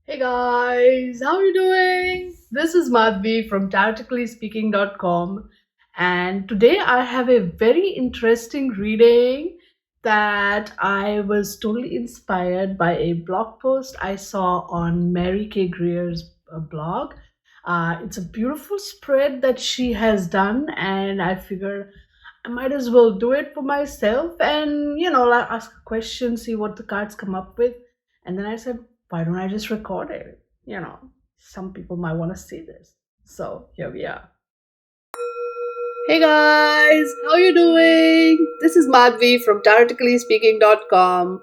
Hey guys, how are you doing? This is Madhvi from TaroticallySpeaking.com, and today I have a very interesting reading that I was totally inspired by a blog post I saw on Mary K. Greer's blog. It's a beautiful spread that she has done, and I figured I might as well do it for myself and like ask a question, see what the cards come up with. And then I said, why don't I just record it? Some people might want to see this. So here we are. Hey guys, how you doing? This is Madhvi from TaroticallySpeaking.com,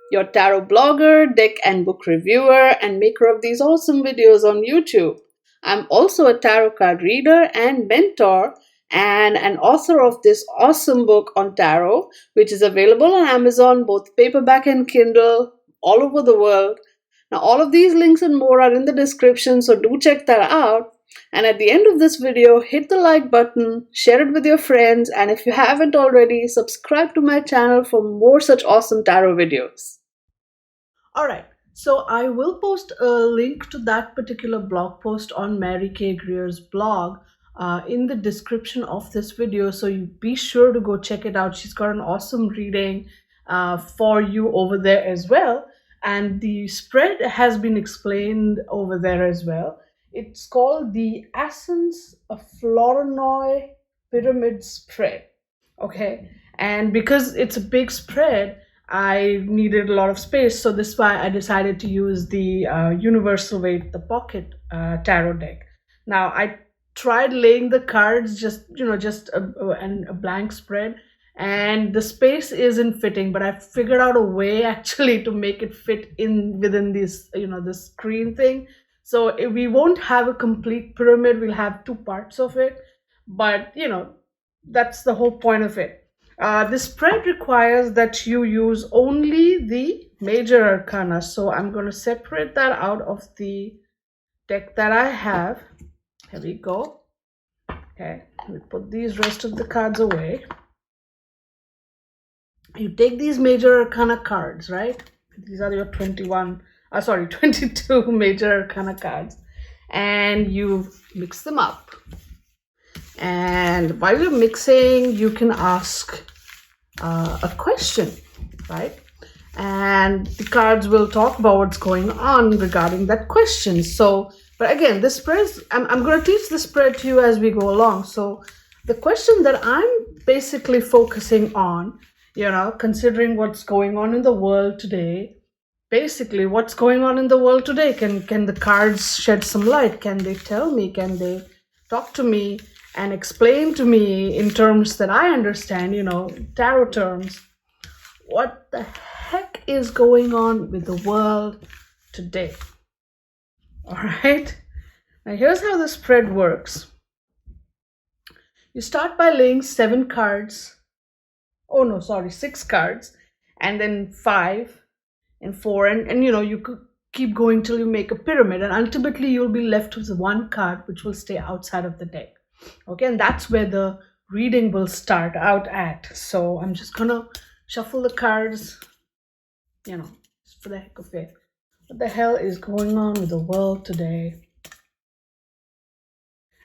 your tarot blogger, deck and book reviewer, and maker of these awesome videos on YouTube. I'm also a tarot card reader and mentor, and an author of this awesome book on tarot, which is available on Amazon, both paperback and Kindle, all over the world. Now, all of these links and more are in the description, so do check that out. And at the end of this video, hit the like button, share it with your friends, and if you haven't already, subscribe to my channel for more such awesome tarot videos. Alright, so I will post a link to that particular blog post on Mary K. Greer's blog in the description of this video, so you be sure to go check it out. She's got an awesome reading for you over there as well, and the spread has been explained over there as well. It's called the Assens Flornoy Pyramid Spread. Okay, and because it's a big spread, I needed a lot of space, so this is why I decided to use the Universal Weight, the Pocket Tarot deck. Now I tried laying the cards just a blank spread, and the space isn't fitting, but I figured out a way actually to make it fit in within this this screen thing. So we won't have a complete pyramid, we'll have two parts of it, but that's the whole point of it. The spread requires that you use only the major arcana, so I'm going to separate that out of the deck that I have. Here we go. Okay, we put these rest of the cards away. You take these major arcana cards, right? These are your 22 major arcana cards, and you mix them up. And while you're mixing, you can ask a question, right? And the cards will talk about what's going on regarding that question. So, but again, this spread, I'm going to teach the spread to you as we go along. So the question that I'm basically focusing on, considering what's going on in the world today, basically what's going on in the world today, can the cards shed some light? Can they tell me? Can they talk to me and explain to me in terms that I understand, tarot terms, what the heck is going on with the world today? All right, now here's how the spread works. You start by laying 6 cards, and then 5 and 4, and you could keep going till you make a pyramid, and ultimately you'll be left with 1 card which will stay outside of the deck. Okay, and that's where the reading will start out at. So I'm just gonna shuffle the cards, for the heck of it. What the hell is going on with the world today?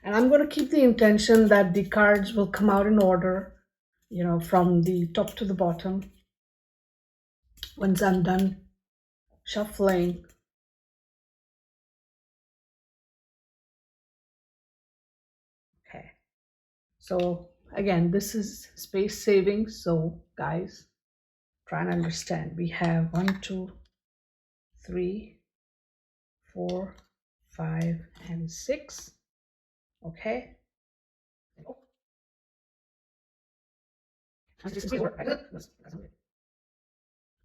And I'm gonna keep the intention that the cards will come out in order, from the top to the bottom. Once I'm done shuffling, okay. So again, this is space saving, so guys, try and understand. We have 1, 2, 3, 4, 5, and 6. Okay.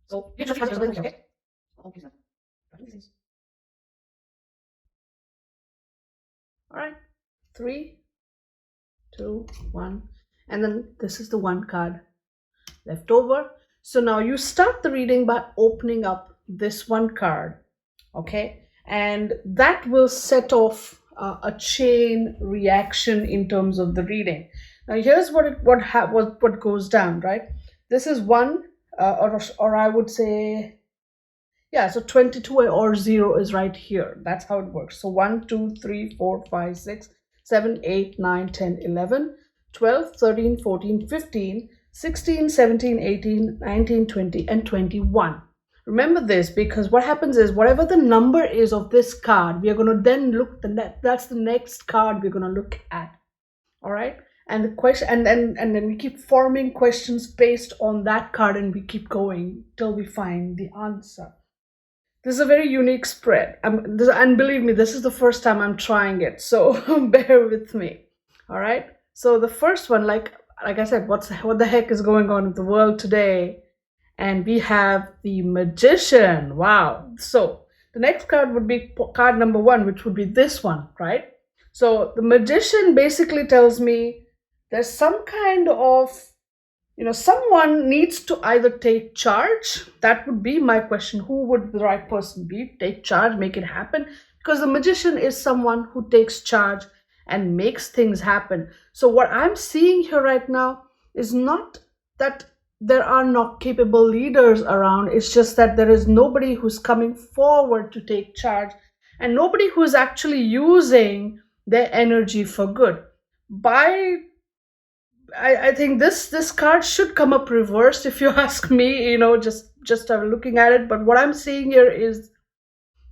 So okay. All right. 3, 2, 1, and then this is the 1 card left over. So now you start the reading by opening up this 1 card, okay, and that will set off a chain reaction in terms of the reading. Now here's what goes down, right? This is one, or I would say, Yeah, so 22 or 0 is right here. That's how it works. So 1, 2, 3, 4, 5, 6, 7, 8, 9, 10, 11, 12, 13, 14, 15, 16, 17, 18, 19, 20, and 21. Remember this, because what happens is whatever the number is of this card, we are going to then look that's the next card we're going to look at. All right? And the question and then we keep forming questions based on that card, and we keep going till we find the answer. This is a very unique spread. And believe me, this is the first time I'm trying it, so bear with me. All right. So the first one, like I said, what the heck is going on in the world today? And we have the Magician. Wow. So the next card would be card number 1, which would be this one, right? So the Magician basically tells me there's some kind of, someone needs to either take charge. That would be my question. Who would the right person be? Take charge, make it happen. Because the Magician is someone who takes charge and makes things happen. So what I'm seeing here right now is not that there are not capable leaders around. It's just that there is nobody who's coming forward to take charge, and nobody who's actually using their energy for good. I think this card should come up reversed, if you ask me, just looking at it. But what I'm seeing here is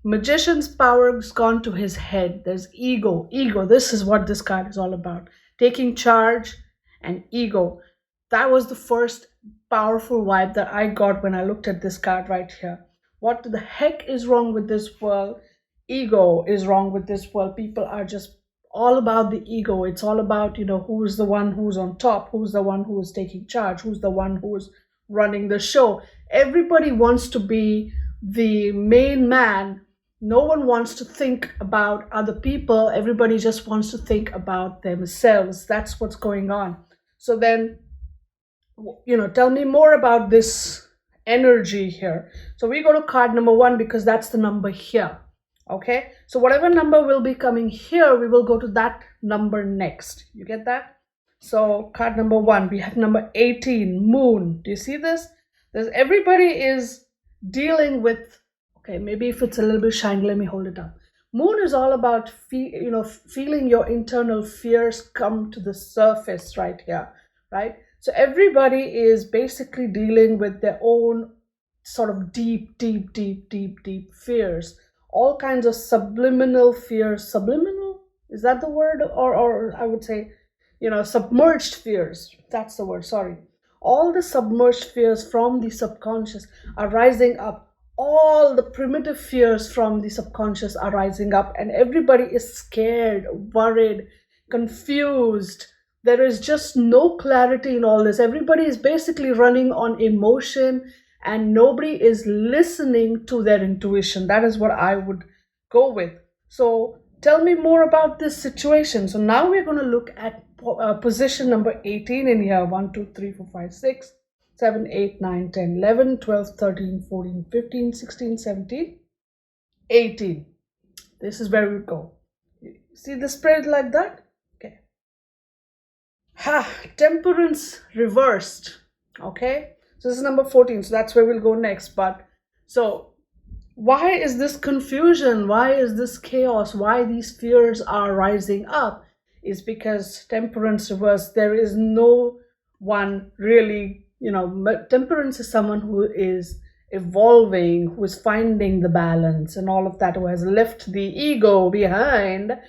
Magician's power has gone to his head. There's ego. This is what this card is all about: taking charge and ego. That was the first powerful vibe that I got when I looked at this card right here. What the heck is wrong with this world? Ego is wrong with this world. People are just all about the ego. It's all about, who's the one who's on top, who's the one who is taking charge, who's the one who's running the show. Everybody wants to be the main man. No one wants to think about other people. Everybody just wants to think about themselves. That's what's going on. So then, tell me more about this energy here. So we go to card number 1 because that's the number here. Okay, so whatever number will be coming here, we will go to that number next. You get that? So card number 1, we have number 18, Moon. Do you see this? Everybody is dealing with, okay, maybe if it's a little bit shiny, let me hold it up. Moon is all about feeling your internal fears come to the surface right here, right? So everybody is basically dealing with their own sort of deep fears. All kinds of subliminal fears. Subliminal? Is that the word? Or I would say, submerged fears. That's the word, sorry. All the submerged fears from the subconscious are rising up. All the primitive fears from the subconscious are rising up, and everybody is scared, worried, confused. There is just no clarity in all this. Everybody is basically running on emotion, and nobody is listening to their intuition. That is what I would go with. So tell me more about this situation. So now we're going to look at position number 18 in here. 1, 2, 3, 4, 5, 6, 7, 8, 9, 10, 11, 12, 13, 14, 15, 16, 17, 18. This is where we go. See the spread like that? Okay. Temperance reversed. Okay. So this is number 14. So that's where we'll go next. But so why is this confusion? Why is this chaos? Why these fears are rising up? Is because temperance reversed. There is no one really, temperance is someone who is evolving, who is finding the balance and all of that, who has left the ego behind.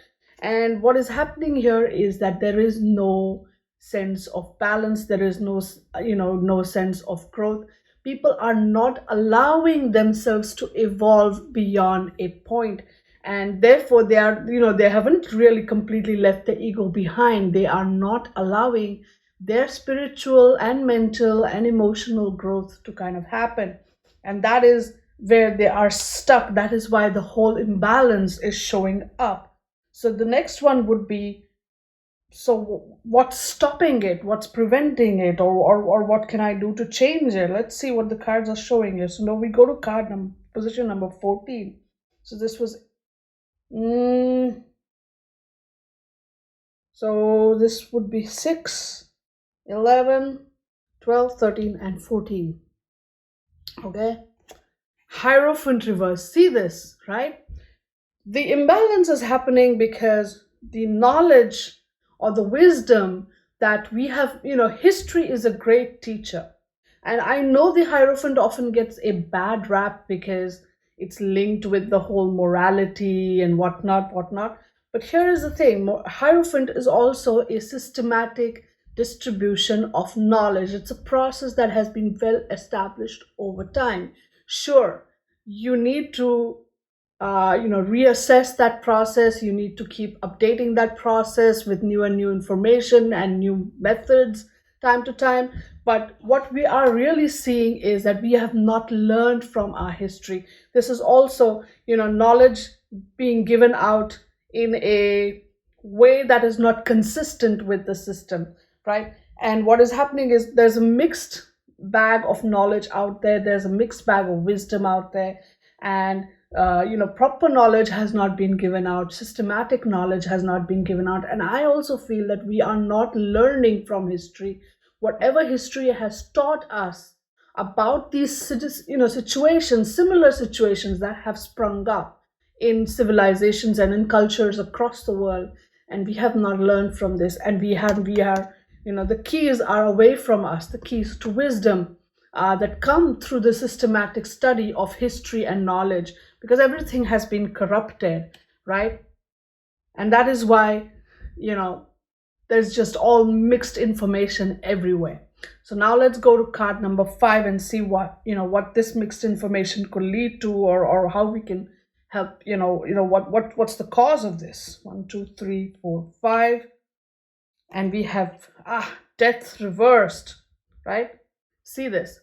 And what is happening here is that there is no sense of balance. There is no sense of growth. People are not allowing themselves to evolve beyond a point, and therefore they haven't really completely left the ego behind. They are not allowing their spiritual and mental and emotional growth to kind of happen, and that is where they are stuck. That is why the whole imbalance is showing up. So the next one would be, so what's stopping it? What's preventing it? Or what can I do to change it? Let's see what the cards are showing you. So now we go to position number 14. So this was, so this would be 6, 11, 12, 13, and 14. Okay. Hierophant reverse. See this, right? The imbalance is happening because the knowledge or the wisdom that we have, history is a great teacher. And I know the Hierophant often gets a bad rap because it's linked with the whole morality and whatnot. But here is the thing: Hierophant is also a systematic distribution of knowledge. It's a process that has been well established over time. Sure, you need to reassess that process. You need to keep updating that process with new and new information and new methods time to time. But what we are really seeing is that we have not learned from our history. This is also, knowledge being given out in a way that is not consistent with the system, right? And what is happening is there's a mixed bag of knowledge out there, there's a mixed bag of wisdom out there. And proper knowledge has not been given out, systematic knowledge has not been given out. And I also feel that we are not learning from history. Whatever history has taught us about these situations, similar situations that have sprung up in civilizations and in cultures across the world, and we have not learned from this. And we are, the keys are away from us, the keys to wisdom that come through the systematic study of history and knowledge, because everything has been corrupted, right? And that is why, there's just all mixed information everywhere. So now let's go to card number 5 and see what this mixed information could lead to, or how we can help, what's the cause of this. 1, 2, 3, 4, 5. And we have death reversed, right? See this.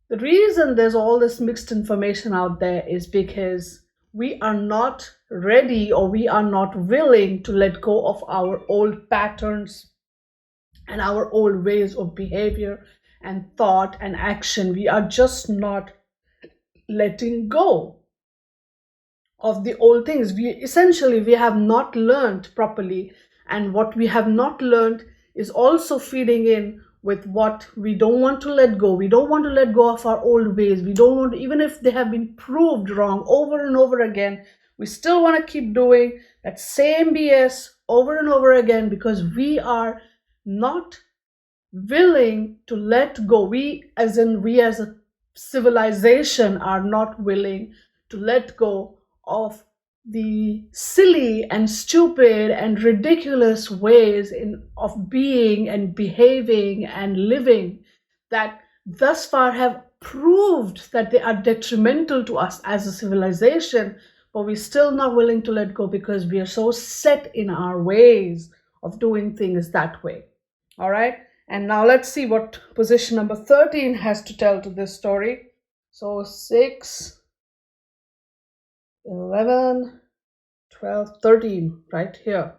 The reason there's all this mixed information out there is because we are not ready, or we are not willing to let go of our old patterns and our old ways of behavior and thought and action. We are just not letting go of the old things. We have not learned properly, and what we have not learned is also feeding in with what we don't want to let go. We don't want to let go of our old ways. We don't want to, even if they have been proved wrong over and over again, we still want to keep doing that same BS over and over again, because we are not willing to let go. We as a civilization are not willing to let go of the silly and stupid and ridiculous ways of being and behaving and living that thus far have proved that they are detrimental to us as a civilization, but we're still not willing to let go because we are so set in our ways of doing things that way. All right, and now let's see what position number 13 has to tell to this story. So 6, 11, 12, 13, right here.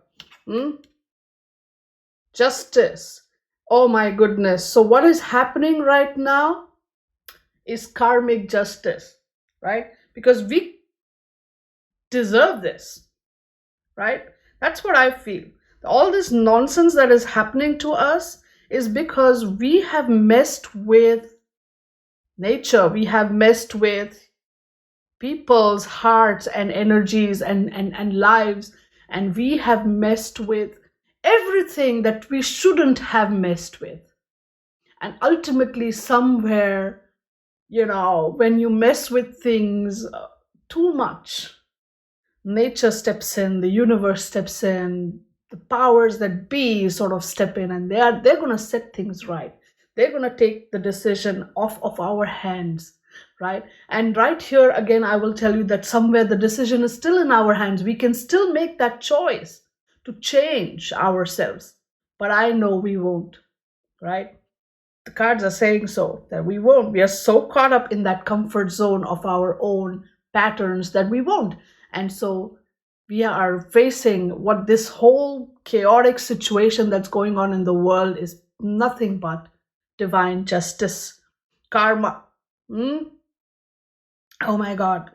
Justice. Oh my goodness. So what is happening right now is karmic justice, right? Because we deserve this, right? That's what I feel. All this nonsense that is happening to us is because we have messed with nature. We have messed with people's hearts and energies and lives, and we have messed with everything that we shouldn't have messed with. And ultimately, somewhere, when you mess with things too much, nature steps in, the universe steps in, the powers that be sort of step in, and they're going to set things right. They're going to take the decision off of our hands, right? And right here again, I will tell you that somewhere the decision is still in our hands. We can still make that choice to change ourselves, but I know we won't, right? The cards are saying so, that we won't. We are so caught up in that comfort zone of our own patterns that we won't. And so we are facing what this whole chaotic situation that's going on in the world is nothing but divine justice, karma. Oh my God.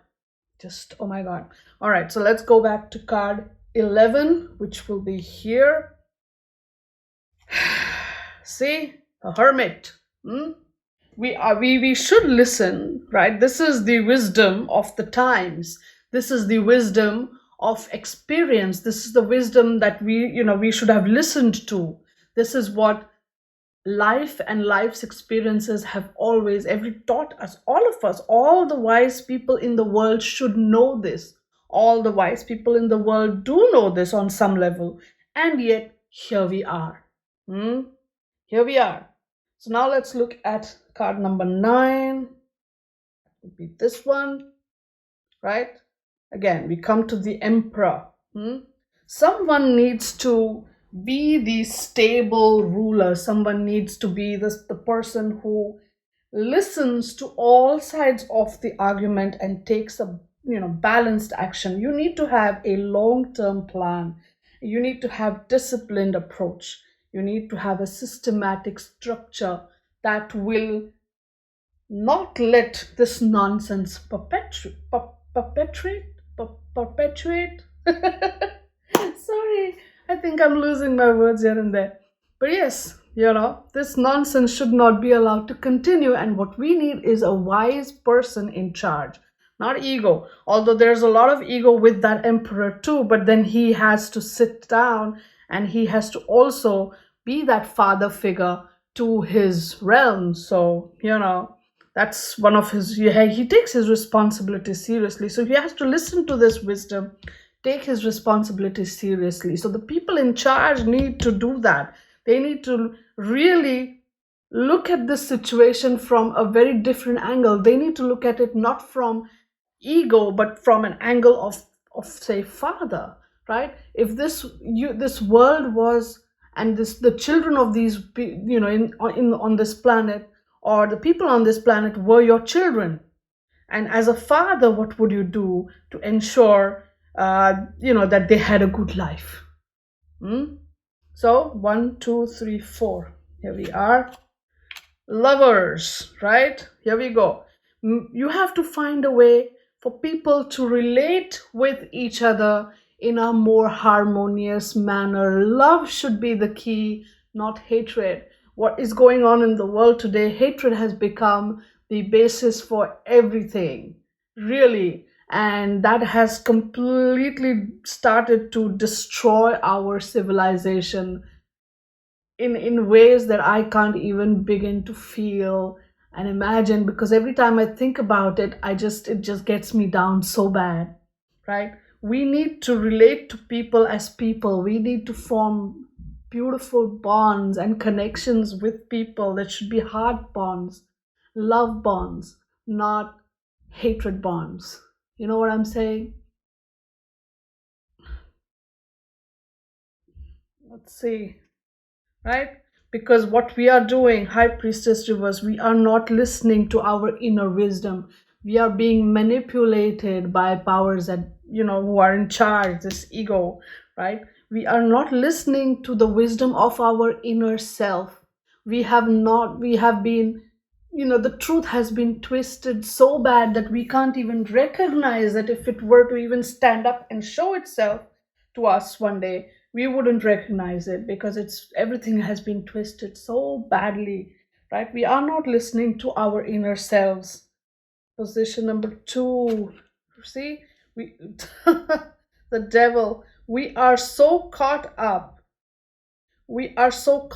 Oh my God. All right, so let's go back to card 11, which will be here. See, a hermit. we should listen, right? This is the wisdom of the times. This is the wisdom of experience. This is the wisdom that we should have listened to. This is what life and life's experiences have always every taught us. All of us, all the wise people in the world should know this. All the wise people in the world do know this on some level, and yet here we are. Hmm? Here we are. So now let's look at card number 9. Would be this one, right? Again, we come to the emperor. Someone needs to be the stable ruler. Someone needs to be the person who listens to all sides of the argument and takes a balanced action. You need to have a long-term plan. You need to have disciplined approach. You need to have a systematic structure that will not let this nonsense perpetuate. Sorry, I think I'm losing my words here and there. But yes, this nonsense should not be allowed to continue. And what we need is a wise person in charge, not ego. Although there's a lot of ego with that emperor too, but then he has to sit down and he has to also be that father figure to his realm. So, that's one of his, he takes his responsibility seriously. So he has to listen to this wisdom, take his responsibility seriously. So the people in charge need to do that. They need to really look at this situation from a very different angle. They need to look at it not from ego, but from an angle of say father, right? If this world was, and the children of these in on this planet, or the people on this planet were your children, and as a father, what would you do to ensure that they had a good life? So 1, 2, 3, 4. Here we are. Lovers, right? Here we go. You have to find a way for people to relate with each other in a more harmonious manner. Love should be the key, not hatred. What is going on in the world today? Hatred has become the basis for everything, really. And that has completely started to destroy our civilization in ways that I can't even begin to feel and imagine, because every time I think about it, it just gets me down so bad, right? We need to relate to people as people. We need to form beautiful bonds and connections with people that should be heart bonds, love bonds, not hatred bonds. You know what I'm saying? Let's see. Right? Because what we are doing, High Priestess reverse, we are not listening to our inner wisdom. We are being manipulated by powers that who are in charge, this ego, right? We are not listening to the wisdom of our inner self. We have been, the truth has been twisted so bad that we can't even recognize that. If it were to even stand up and show itself to us one day, we wouldn't recognize it, because everything has been twisted so badly, right? We are not listening to our inner selves. Position number 2. See, we the devil. We are so caught up. We are so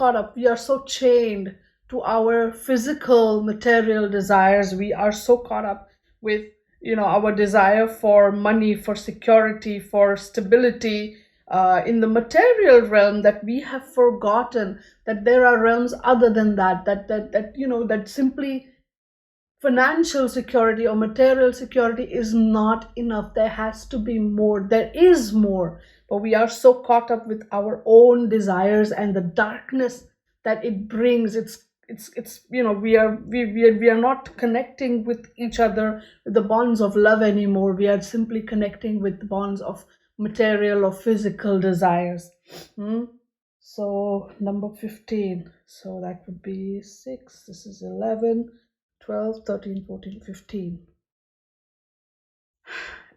chained to our physical material desires. We are so caught up with our desire for money, for security, for stability, in the material realm, that we have forgotten that there are realms other than that simply financial security or material security is not enough. There has to be more. There is more, but we are so caught up with our own desires and the darkness that it brings. We are not connecting with each other with the bonds of love anymore. We are simply connecting with the bonds of material or physical desires. So number 15, so that would be 6. This is 11, 12, 13, 14, 15.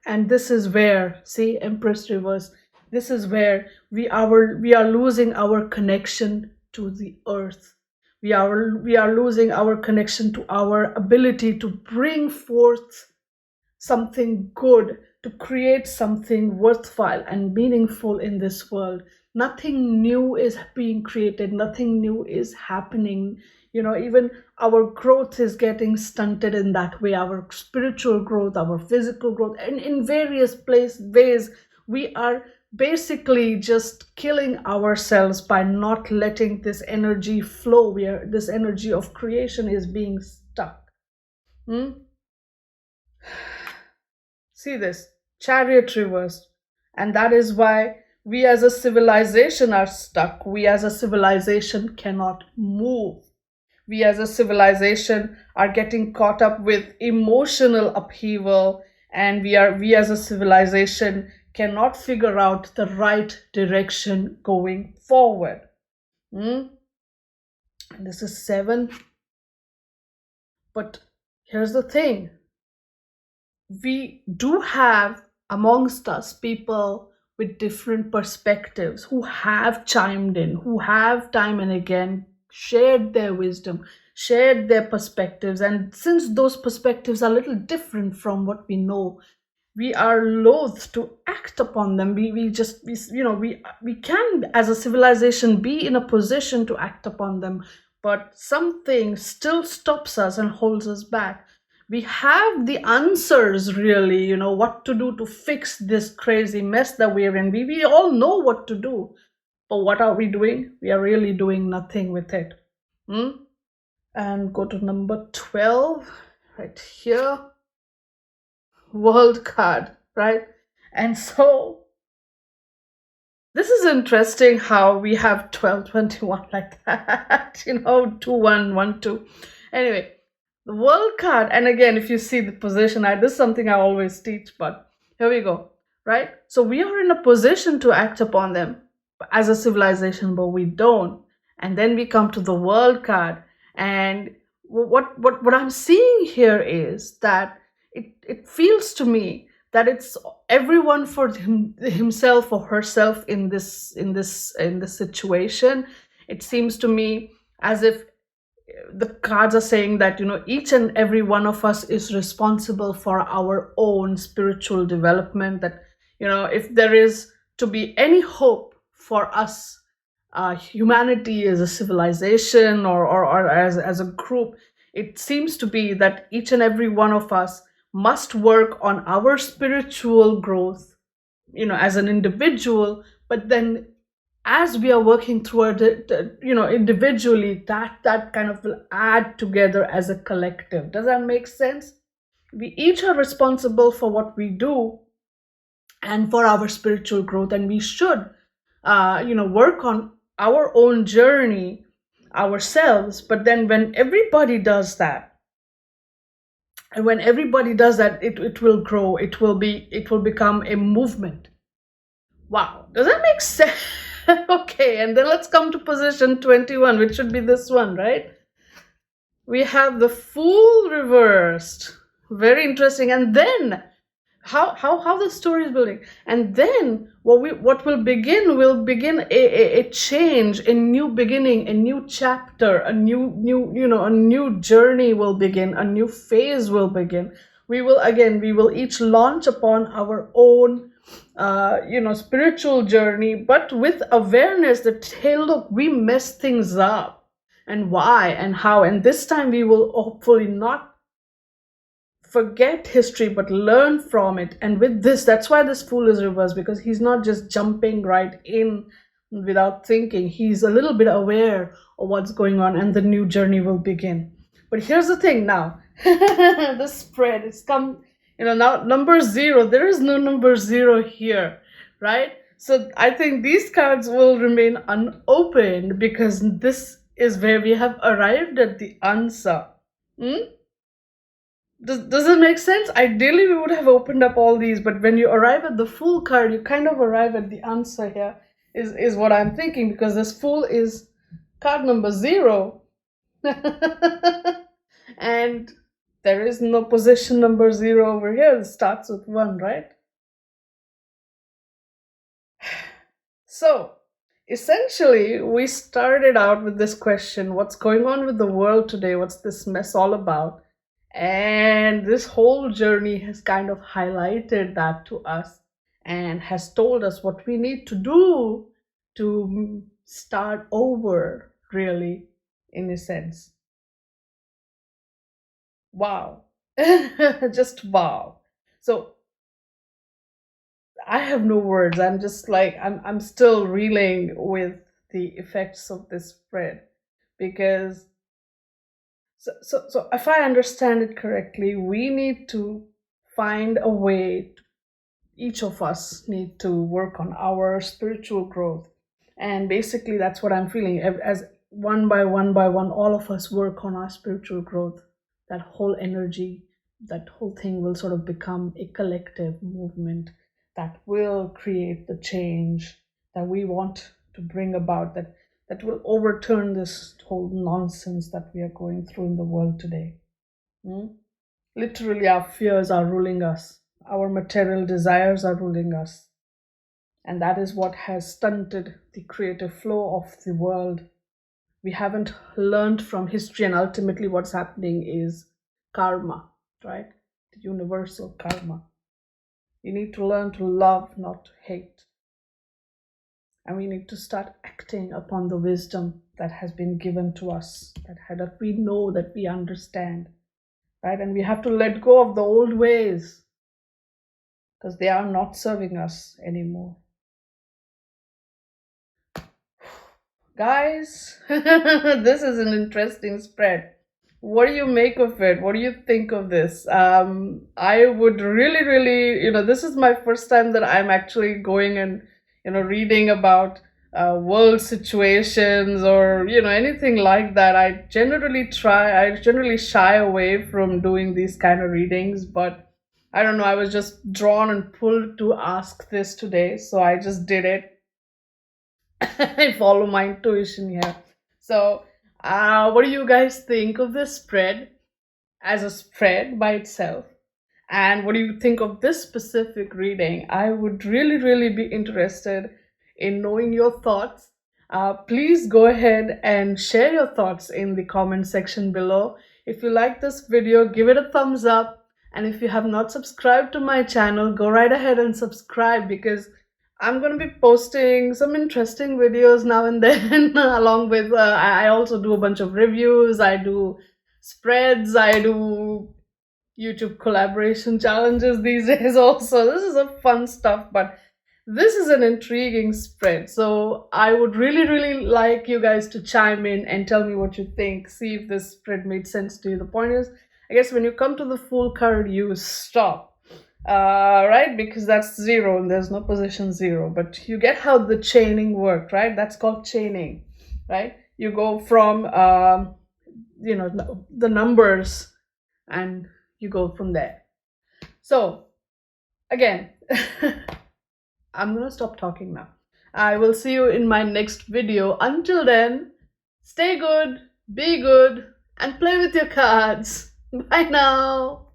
And this is where, see, Empress reverse, this is where we are losing our connection to the earth. We are losing our connection to our ability to bring forth something good, to create something worthwhile and meaningful in this world. Nothing new is being created, nothing new is happening. Even our growth is getting stunted in that way, our spiritual growth, our physical growth, and in various ways, we are basically just killing ourselves by not letting this energy flow, where this energy of creation is being stuck. Hmm? See this chariot reversed. And that is why we as a civilization are stuck. We as a civilization cannot move. We as a civilization are getting caught up with emotional upheaval, and we as a civilization cannot figure out the right direction going forward. Hmm? This is 7. But here's the thing, we do have amongst us people with different perspectives who have chimed in, who have time and again shared their wisdom, shared their perspectives. And since those perspectives are a little different from what we know, we are loath to act upon them. We can as a civilization be in a position to act upon them, but something still stops us and holds us back. We have the answers, really, what to do to fix this crazy mess that we're in. We all know what to do, but what are we doing? We are really doing nothing with it. And go to number 12 right here, world card, right? And so this is interesting how we have 12, 21 like that, 2, 1, 1, 2. Anyway, the world card, and again, if you see the position, this is something I always teach, but here we go, right? So we are in a position to act upon them as a civilization, but we don't. And then we come to the world card, and what I'm seeing here is that it feels to me that it's everyone for himself or herself in this situation. It seems to me as if the cards are saying that each and every one of us is responsible for our own spiritual development. That if there is to be any hope for us, humanity as a civilization, or as a group, it seems to be that each and every one of us must work on our spiritual growth, as an individual. But then as we are working toward it, individually, that kind of will add together as a collective. Does that make sense? We each are responsible for what we do and for our spiritual growth, and we should work on our own journey ourselves. But then when everybody does that, and when everybody does that, it will grow. It will become a movement. Wow, does that make sense? Okay, and then let's come to position 21, which should be this one, right? We have the Fool reversed. Very interesting. And then how the story is building. And then what will begin a change, a new beginning, a new chapter, a new journey will begin, a new phase will begin. We will each launch upon our own spiritual journey, but with awareness that, hey, look, we messed things up, and why and how. And this time we will hopefully not forget history but learn from it. And with this, that's why this Fool is reversed, because he's not just jumping right in without thinking. He's a little bit aware of what's going on, and the new journey will begin. But here's the thing now. The spread, it's come, now number 0, there is no number 0 here, right? So I think these cards will remain unopened, because this is where we have arrived at the answer. Does it make sense? Ideally, we would have opened up all these, but when you arrive at the Fool card, you kind of arrive at the answer here, is what I'm thinking, because this Fool is card number 0. And there is no position number 0 over here. It starts with 1, right? So, essentially, we started out with this question: what's going on with the world today? What's this mess all about? And this whole journey has kind of highlighted that to us and has told us what we need to do to start over, really, in a sense. Wow. Just wow. So I have no words. I'm just like I'm still reeling with the effects of this spread because so if I understand it correctly, we need to find a way, each of us need to work on our spiritual growth. And basically that's what I'm feeling, as one by one all of us work on our spiritual growth, that whole energy, that whole thing will sort of become a collective movement that will create the change that we want to bring about, that will overturn this whole nonsense that we are going through in the world today. Hmm? Literally, our fears are ruling us, our material desires are ruling us. And that is what has stunted the creative flow of the world. We haven't learned from history, and ultimately, what's happening is karma, right? The universal karma. We need to learn to love, not to hate. And we need to start acting upon the wisdom that has been given to us, that we know, that we understand, right? And we have to let go of the old ways because they are not serving us anymore. Guys, this is an interesting spread. What do you make of it? What do you think of this? I would really, this is my first time that I'm actually going and, reading about world situations or, anything like that. I generally shy away from doing these kind of readings, but I don't know, I was just drawn and pulled to ask this today, so I just did it. I follow my intuition here. So, what do you guys think of this spread as a spread by itself? And what do you think of this specific reading? I would really be interested in knowing your thoughts. Please go ahead and share your thoughts in the comment section below. If you like this video, give it a thumbs up. And if you have not subscribed to my channel, go right ahead and subscribe, because I'm going to be posting some interesting videos now and then along with I also do a bunch of reviews, I do spreads, I do YouTube collaboration challenges these days also. This is a fun stuff, but this is an intriguing spread. So I would really like you guys to chime in and tell me what you think. See if this spread made sense to you. The point is, I guess when you come to the full card, you stop. Right? Because that's zero and there's no position zero. But you get how the chaining worked, right? That's called chaining, right? You go from, the numbers and you go from there. So again, I'm gonna stop talking now. I will see you in my next video. Until then, stay good, be good, and play with your cards. Bye now.